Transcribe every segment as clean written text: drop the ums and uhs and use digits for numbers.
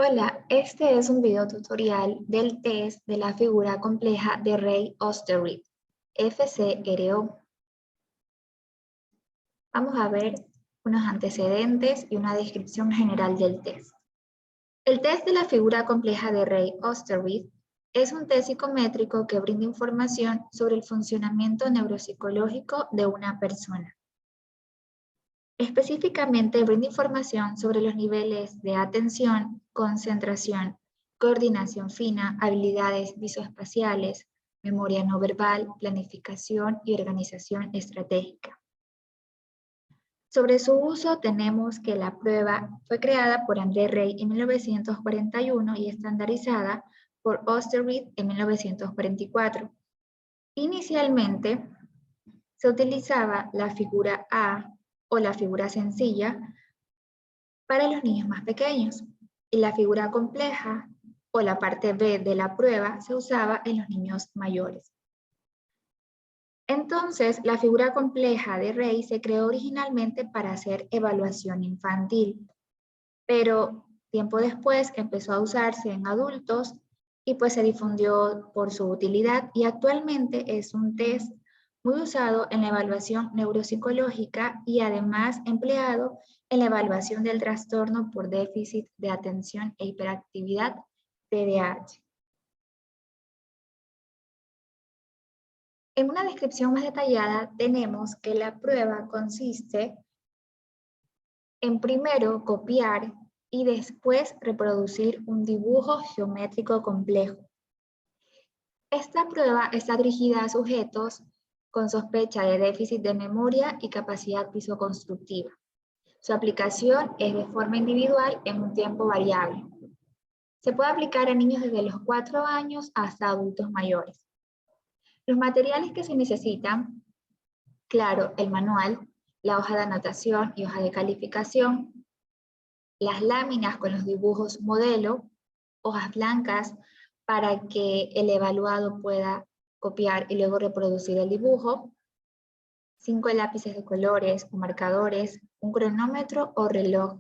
Hola, este es un video tutorial del test de la figura compleja de Rey-Osterried, FCRO. Vamos a ver unos antecedentes y una descripción general del test. El test de la figura compleja de Rey-Osterried es un test psicométrico que brinda información sobre el funcionamiento neuropsicológico de una persona. Específicamente brinda información sobre los niveles de atención, concentración, coordinación fina, habilidades visoespaciales, memoria no verbal, planificación y organización estratégica. Sobre su uso tenemos que la prueba fue creada por André Rey en 1941 y estandarizada por Osterried en 1944. Inicialmente se utilizaba la figura A o la figura sencilla para los niños más pequeños y la figura compleja o la parte B de la prueba se usaba en los niños mayores. Entonces, la figura compleja de Rey se creó originalmente para hacer evaluación infantil, pero tiempo después empezó a usarse en adultos y pues se difundió por su utilidad y actualmente es un test muy usado en la evaluación neuropsicológica y además empleado en la evaluación del trastorno por déficit de atención e hiperactividad, TDAH. En una descripción más detallada tenemos que la prueba consiste en primero copiar y después reproducir un dibujo geométrico complejo. Esta prueba está dirigida a sujetos con sospecha de déficit de memoria y capacidad visoconstructiva. Su aplicación es de forma individual en un tiempo variable. Se puede aplicar a niños desde los 4 años hasta adultos mayores. Los materiales que se necesitan, claro, el manual, la hoja de anotación y hoja de calificación, las láminas con los dibujos modelo, hojas blancas para que el evaluado pueda copiar y luego reproducir el dibujo, 5 lápices de colores o marcadores, un cronómetro o reloj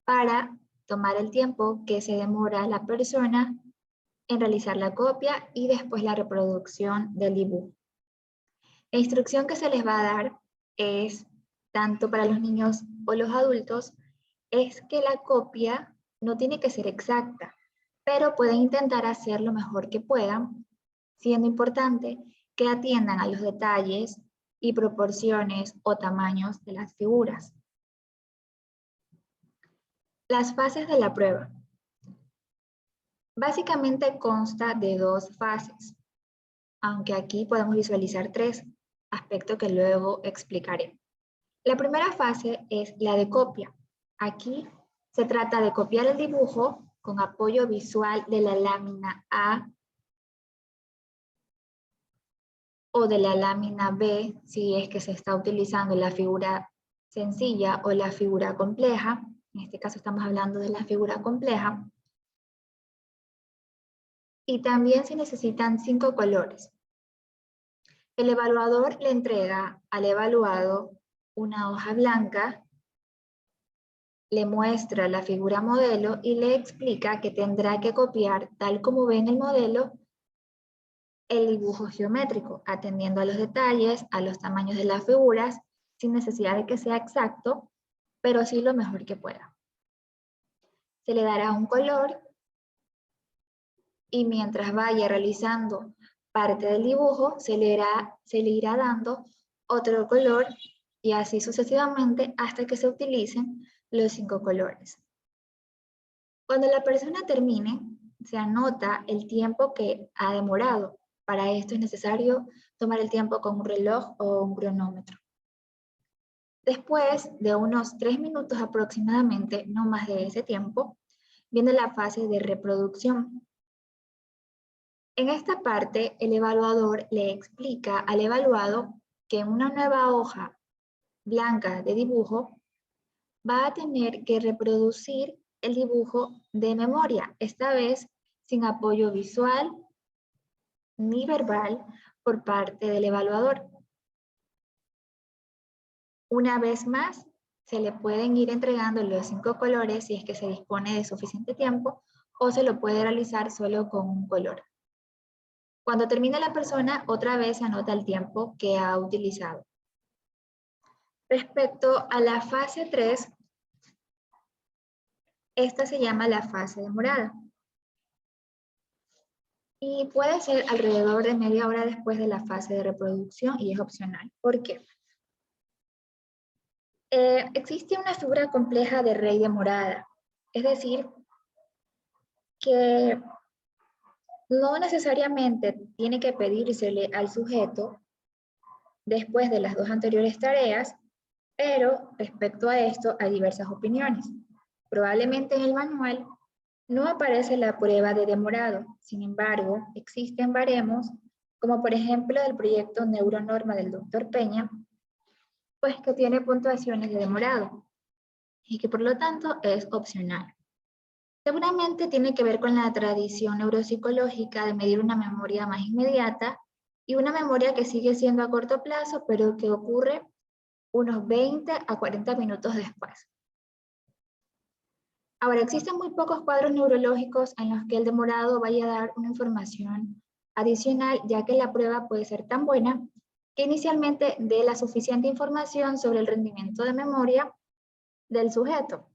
para tomar el tiempo que se demora la persona en realizar la copia y después la reproducción del dibujo. La instrucción que se les va a dar es, tanto para los niños o los adultos, es que la copia no tiene que ser exacta, pero pueden intentar hacer lo mejor que puedan, siendo importante que atiendan a los detalles y proporciones o tamaños de las figuras. Las fases de la prueba. Básicamente consta de 2 fases, aunque aquí podemos visualizar 3, aspecto que luego explicaré. La primera fase es la de copia. Aquí se trata de copiar el dibujo con apoyo visual de la lámina A o de la lámina B, si es que se está utilizando la figura sencilla o la figura compleja. En este caso estamos hablando de la figura compleja. Y también se necesitan 5 colores. El evaluador le entrega al evaluado una hoja blanca, le muestra la figura modelo y le explica que tendrá que copiar, tal como ve en el modelo, el dibujo geométrico, atendiendo a los detalles, a los tamaños de las figuras, sin necesidad de que sea exacto, pero sí lo mejor que pueda. Se le dará un color y mientras vaya realizando parte del dibujo, se le irá dando otro color y así sucesivamente hasta que se utilicen los 5 colores. Cuando la persona termine, se anota el tiempo que ha demorado. Para esto es necesario tomar el tiempo con un reloj o un cronómetro. Después de unos 3 minutos aproximadamente, no más de ese tiempo, viene la fase de reproducción. En esta parte, el evaluador le explica al evaluado que en una nueva hoja blanca de dibujo va a tener que reproducir el dibujo de memoria, esta vez sin apoyo visual ni verbal por parte del evaluador. Una vez más, Se le pueden ir entregando los 5 colores si es que se dispone de suficiente tiempo, o se lo puede realizar solo con un color. Cuando termine la persona, otra vez se anota el tiempo que ha utilizado. Respecto a la fase 3, esta se llama la fase demorada. Y puede ser alrededor de media hora después de la fase de reproducción y es opcional. ¿Por qué? Existe una figura compleja de rey demorada. Es decir, que no necesariamente tiene que pedírsele al sujeto después de las 2 anteriores tareas, pero respecto a esto hay diversas opiniones. Probablemente en el manual no aparece la prueba de demorado. Sin embargo, existen baremos, como por ejemplo el proyecto Neuronorma del Dr. Peña, pues que tiene puntuaciones de demorado y que por lo tanto es opcional. Seguramente tiene que ver con la tradición neuropsicológica de medir una memoria más inmediata y una memoria que sigue siendo a corto plazo, pero que ocurre unos 20 a 40 minutos después. Ahora, existen muy pocos cuadros neurológicos en los que el demorado vaya a dar una información adicional, ya que la prueba puede ser tan buena que inicialmente dé la suficiente información sobre el rendimiento de memoria del sujeto.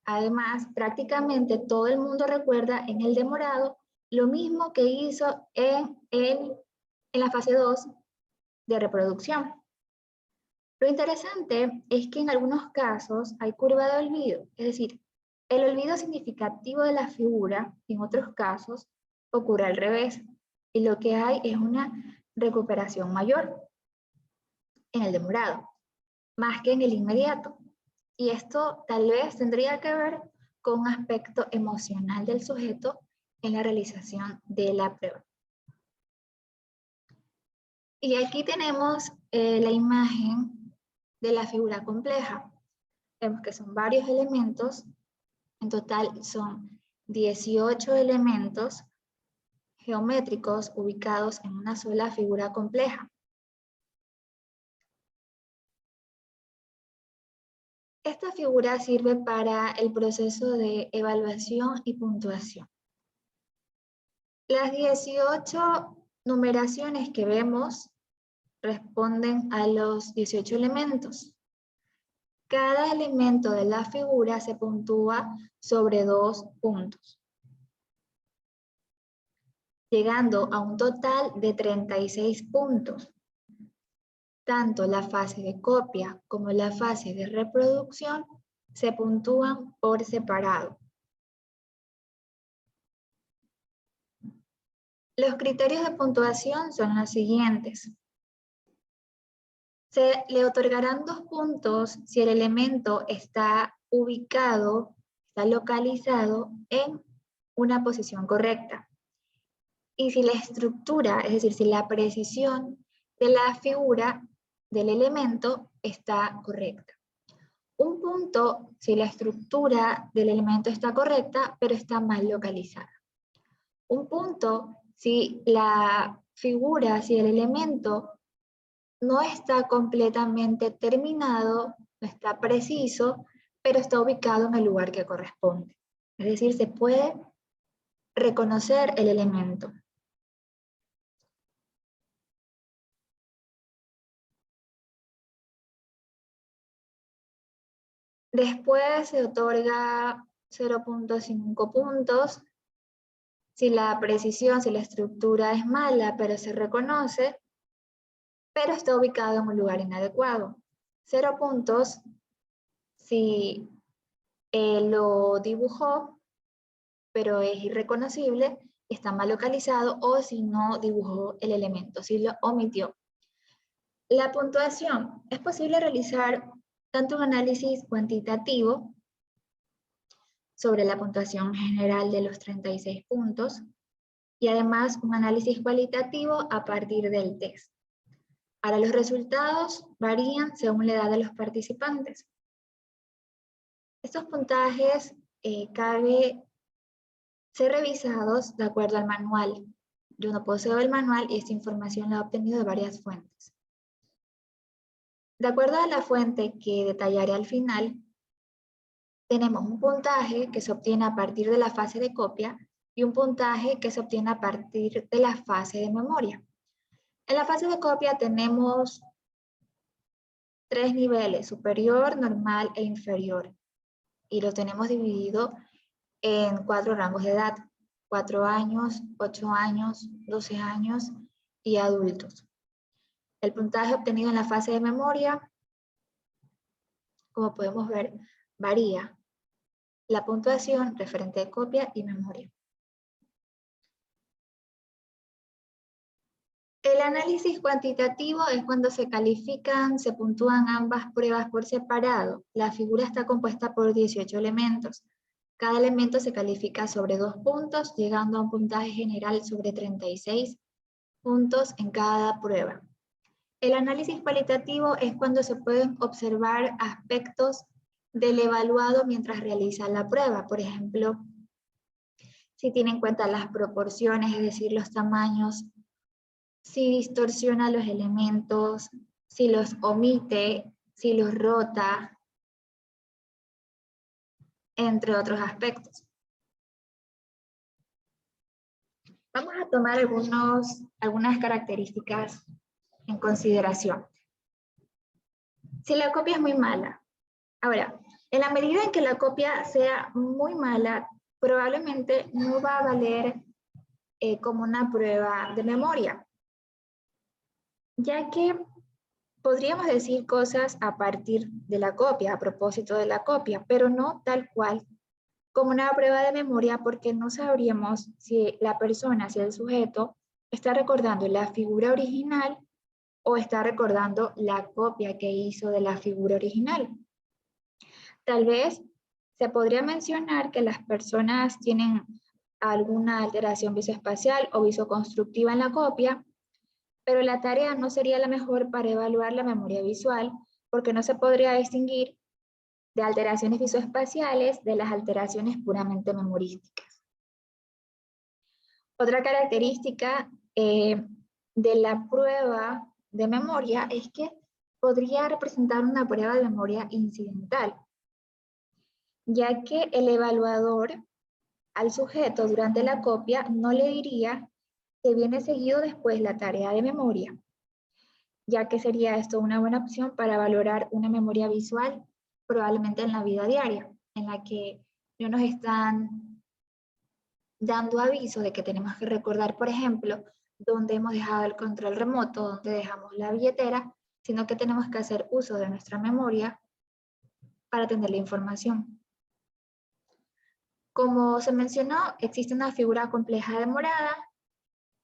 Además, prácticamente todo el mundo recuerda en el demorado lo mismo que hizo en la fase 2 de reproducción. Lo interesante es que en algunos casos hay curva de olvido, es decir, el olvido significativo de la figura, en otros casos, ocurre al revés, y lo que hay es una recuperación mayor en el demorado, más que en el inmediato. Y esto tal vez tendría que ver con un aspecto emocional del sujeto en la realización de la prueba. Y aquí tenemos la imagen de la figura compleja. Vemos que son varios elementos, en total son 18 elementos geométricos ubicados en una sola figura compleja. Esta figura sirve para el proceso de evaluación y puntuación. Las 18 numeraciones que vemos responden a los 18 elementos. Cada elemento de la figura se puntúa sobre 2 puntos, llegando a un total de 36 puntos. Tanto la fase de copia como la fase de reproducción se puntúan por separado. Los criterios de puntuación son los siguientes. Se le otorgarán 2 puntos si el elemento está ubicado, está localizado en una posición correcta. Y si la estructura, es decir, si la precisión de la figura del elemento está correcta. Un punto si la estructura del elemento está correcta, pero está mal localizada. Un punto si la figura, si el elemento no está completamente terminado, no está preciso, pero está ubicado en el lugar que corresponde. Es decir, se puede reconocer el elemento. Después se otorga 0.5 puntos si la precisión, si la estructura es mala, pero se reconoce, pero está ubicado en un lugar inadecuado. 0 puntos si lo dibujó, pero es irreconocible, está mal localizado, o si no dibujó el elemento, si lo omitió. La puntuación. Es posible realizar tanto un análisis cuantitativo sobre la puntuación general de los 36 puntos, y además un análisis cualitativo a partir del test. Ahora, los resultados varían según la edad de los participantes. Estos puntajes cabe ser revisados de acuerdo al manual. Yo no poseo el manual y esta información la he obtenido de varias fuentes. De acuerdo a la fuente que detallaré al final, tenemos un puntaje que se obtiene a partir de la fase de copia y un puntaje que se obtiene a partir de la fase de memoria. En la fase de copia tenemos 3 niveles, superior, normal e inferior. Y lo tenemos dividido en 4 rangos de edad, 4 años, 8 años, 12 años y adultos. El puntaje obtenido en la fase de memoria, como podemos ver, varía. La puntuación referente de copia y memoria. El análisis cuantitativo es cuando se califican, se puntúan ambas pruebas por separado. La figura está compuesta por 18 elementos. Cada elemento se califica sobre 2 puntos, llegando a un puntaje general sobre 36 puntos en cada prueba. El análisis cualitativo es cuando se pueden observar aspectos del evaluado mientras realiza la prueba. Por ejemplo, si tiene en cuenta las proporciones, es decir, los tamaños, si distorsiona los elementos, si los omite, si los rota, entre otros aspectos. Vamos a tomar algunas características en consideración. Si la copia es muy mala. Ahora, en la medida en que la copia sea muy mala, probablemente no va a valer como una prueba de memoria, ya que podríamos decir cosas a partir de la copia, a propósito de la copia, pero no tal cual como una prueba de memoria, porque no sabríamos si la persona, si el sujeto está recordando la figura original o está recordando la copia que hizo de la figura original. Tal vez se podría mencionar que las personas tienen alguna alteración visoespacial o visoconstructiva en la copia, pero la tarea no sería la mejor para evaluar la memoria visual, porque no se podría distinguir de alteraciones visoespaciales de las alteraciones puramente memorísticas. Otra característica de la prueba de memoria es que podría representar una prueba de memoria incidental, ya que el evaluador al sujeto durante la copia no le diría que viene seguido después la tarea de memoria, ya que sería esto una buena opción para valorar una memoria visual probablemente en la vida diaria, en la que no nos están dando aviso de que tenemos que recordar, por ejemplo, dónde hemos dejado el control remoto, dónde dejamos la billetera, sino que tenemos que hacer uso de nuestra memoria para tener la información. Como se mencionó, existe una figura compleja de morada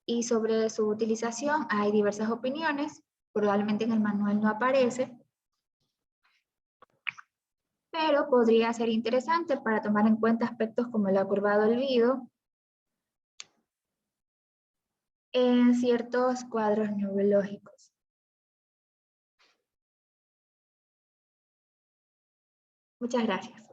y sobre su utilización hay diversas opiniones, probablemente en el manual no aparece, pero podría ser interesante para tomar en cuenta aspectos como el acurvado olvido en ciertos cuadros neurológicos. Muchas gracias.